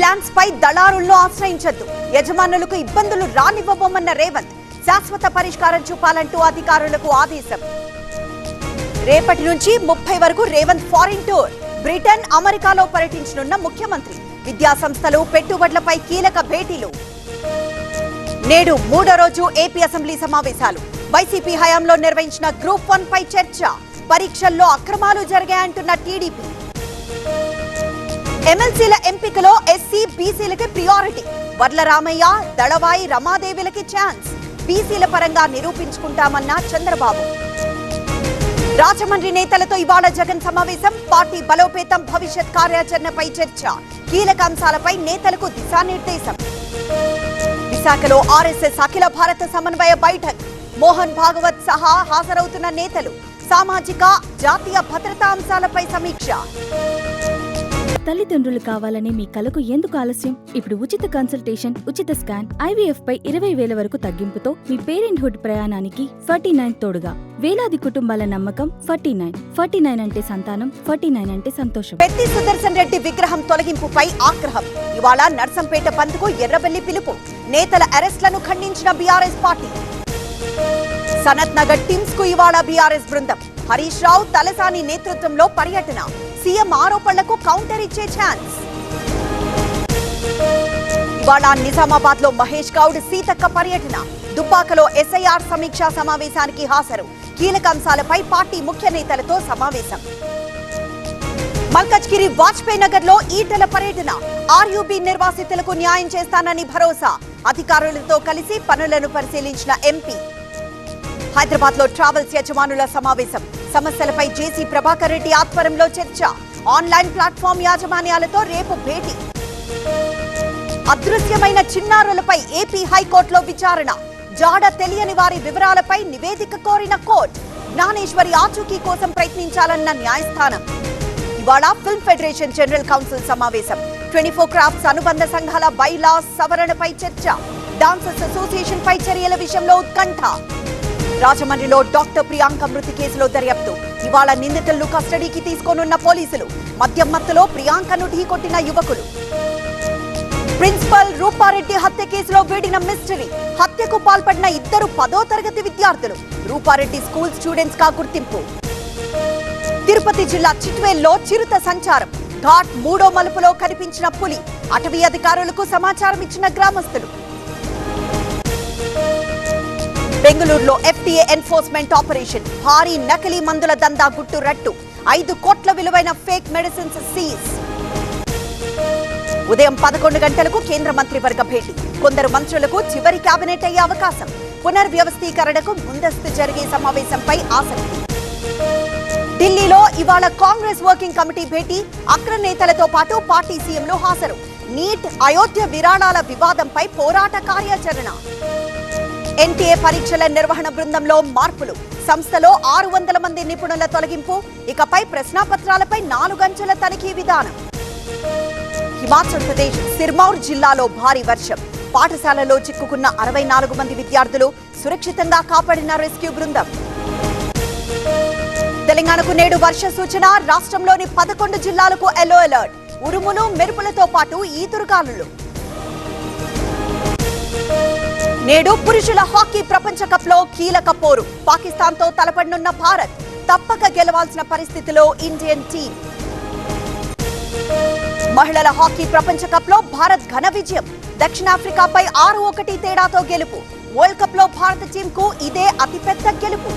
Lands పై దళారులను ఆశ్రయించొద్దు, యజమానులకు ఇబ్బందులు రానివ్వబోమన్న రేవంత్. శాశ్వత పరిష్కారం చూపాలంటూ అధికారులకు ఆదేశం. రేపటి నుంచి 30 వరకు రేవంత్ ఫారిన్ టూర్. బ్రిటన్, అమెరికాలో పర్యటించనున్న ముఖ్యమంత్రి. విద్యా సంస్థలు, పెట్టుబడులపై కీలక భేటీలు. నేడు 3వ రోజు ఏపీ అసెంబ్లీ సమావేశాలు. వైసీపీ హయాంలో నిర్వహించిన గ్రూప్ 1 పై చర్చ. పరీక్షల్లో అక్రమాలు జరిగాయంటున్న టీడీపీ. ఎమ్మెల్సీల ఎంపికలో ఎస్సీ, బీసీలకి ప్రియారిటీ. వర్ల రామయ్య, దళవాయి రమాదేవిలకి ఛాన్స్. బీసీల పరంగా నిరూపించుకుంటామన్న చంద్రబాబు. రాజమండ్రి నేతలతో ఇవాళ జగన్ సమావేశం. పార్టీ బలోపేతం, భవిష్యత్ కార్యాచరణపై చర్చ. కీలక అంశాలపై నేతలకు దిశానిర్దేశం. విశాఖలో ఆర్ఎస్ఎస్ అఖిల భారత సమన్వయ బైఠక్. మోహన్ భాగవత్ సహా హాజరవుతున్న నేతలు. సామాజిక, జాతీయ భద్రతా అంశాలపై సమీక్ష. తల్లిదండ్రులు కావాలని మీ కలకు ఎందుకు ఆలస్యం? ఇప్పుడు ఉచిత కన్సల్టేషన్, ఉచిత స్కాన్, IVF పై 20,000 వరకు తగ్గింపుతో మీ పేరెంట్హుడ్ ప్రయాణానికి 49 తోడుగా. వేలాది కుటుంబాల నమ్మకం 49 అంటే సంతానం, 49 అంటే సంతోషం. పెద్ది సుదర్శన్ రెడ్డి విగ్రహం తొలగింపుపై ఆగ్రహం. ఇవాళ నర్సంపేట బంద్కు ఎర్రబెల్లి పిలుపు. నేతల అరెస్ట్లను ఖండించిన BRS party. Sanath Nagar teams కు ఇవాళ బీఆర్ఎస్ బృందం. హరీష్ రావు, తలసాని నేతృత్వంలో పర్యటన. సీఎం ఆరోపణలకు కౌంటర్ ఇచ్చే ఛాన్స్. ఇవాళ నిజామాబాద్ లో మహేష్ గౌడ్, సీతక్క పర్యటన. దుబ్బాకలో ఎస్ఐఆర్ సమీక్షా సమావేశానికి హాజరు. కీలక అంశాలపై పార్టీ ముఖ్య నేతలతో సమావేశం. మల్కజ్గిరి వాజ్పేయి నగర్ లో ఈటెల పర్యటన. ఆర్యూబీ నిర్వాసితులకు న్యాయం చేస్తానని భరోసా. అధికారులతో కలిసి పనులను పరిశీలించిన ఎంపీ. హైదరాబాద్ లో ట్రావెల్స్ యజమానుల సమావేశం. సమస్యలపై జేసీ ప్రభాకర్ రెడ్డి ఆధ్వర్యంలో చర్చ. ఆన్లైన్ ప్లాట్ఫామ్ యాజమాన్యాలతో రేపు భేటీ. అదృశ్యమైన చిన్నారులపై ఏపీ హైకోర్టులో విచారణ. జాడ తెలియని వారి వివరాలపై నివేదిక కోరిన కోర్టు. జ్ఞానేశ్వరి ఆచూకీ కోసం ప్రయత్నించాలన్న న్యాయస్థానం. ఇవాళ ఫిల్మ్ ఫెడరేషన్ జనరల్ కౌన్సిల్ సమావేశం. 24 క్రాఫ్ట్స్ అనుబంధ సంఘాల బైలాస్ సవరణపై చర్చ. డాన్సర్స్ అసోసియేషన్ పై చర్యల విషయంలో ఉత్కంఠ. రాజమండ్రిలో డాక్టర్ ప్రియాంక మృతి కేసులో దర్యాప్తు. ఇవాళ నిందితులను కస్టడీకి తీసుకోనున్న పోలీసులు. మద్యం మత్తులో ప్రియాంకను ఢీకొట్టిన యువకులు. ప్రిన్సిపల్ రూపారెడ్డి హత్య కేసులో వీడిన మిస్టరీ. హత్యకు పాల్పడిన 2 10వ తరగతి విద్యార్థులు. రూపారెడ్డి స్కూల్ స్టూడెంట్స్ గా గుర్తింపు. తిరుపతి జిల్లా చిట్వేల్లో చిరుత సంచారం. ఘాట్ 3వ మలుపులో కనిపించిన పులి. అటవీ అధికారులకు సమాచారం ఇచ్చిన గ్రామస్తులు. బెంగళూరులో FTA ఎన్ఫోర్స్మెంట్ ఆపరేషన్. భారీ నకిలీ మందుల దందా గుట్టు రట్టు. 5 కోట్ల విలువైన ఫేక్ మెడిసిన్స్ సీజ్. ఉదయం 11 గంటలకు కేంద్ర మంత్రివర్గ భేటీ. కొందరు మంత్రులకు చివరి కేబినెట్ అయ్యే అవకాశం. పునర్వ్యవస్థీకరణకు ముందస్తు జరిగే సమావేశంపై ఆసక్తి. ఢిల్లీలో ఇవాళ కాంగ్రెస్ వర్కింగ్ కమిటీ భేటీ. అగ్రనేతలతో పాటు పార్టీ సీఎంలు హాజరు. నీట్, అయోధ్య విరాళాల వివాదంపై పోరాట కార్యాచరణ. NTA పరీక్షల నిర్వహణ బృందంలో మార్పులు. సంస్థలో 600 మంది నిపుణుల తొలగింపు. ఇకపై ప్రశ్నాపత్రాలపై 4 గంటల తనిఖీ విధానం. హిమాచల్ ప్రదేశ్ సిర్మౌర్ జిల్లాలో భారీ వర్షం. పాఠశాలలో చిక్కుకున్న 64 మంది విద్యార్థులు సురక్షితంగా కాపాడిన రెస్క్యూ బృందం. తెలంగాణకు నేడు వర్ష సూచన. రాష్ట్రంలోని 11 జిల్లాలకు ఎల్లో అలర్ట్. ఉరుములు, మెరుపులతో పాటు ఈదురుగాలులు. నేడు పురుషుల హాకీ ప్రపంచ కప్ లో కీలక పోరు. పాకిస్తాన్ తో తలపడనున్న భారత్. తప్పక గెలవాల్సిన పరిస్థితిలో ఇండియన్ టీం. మహిళల హాకీ ప్రపంచ కప్ లో భారత్ ఘన విజయం. దక్షిణాఫ్రికాపై 6-1 తేడాతో గెలుపు. వరల్డ్ కప్ లో భారత టీం కు ఇదే అతిపెద్ద గెలుపు.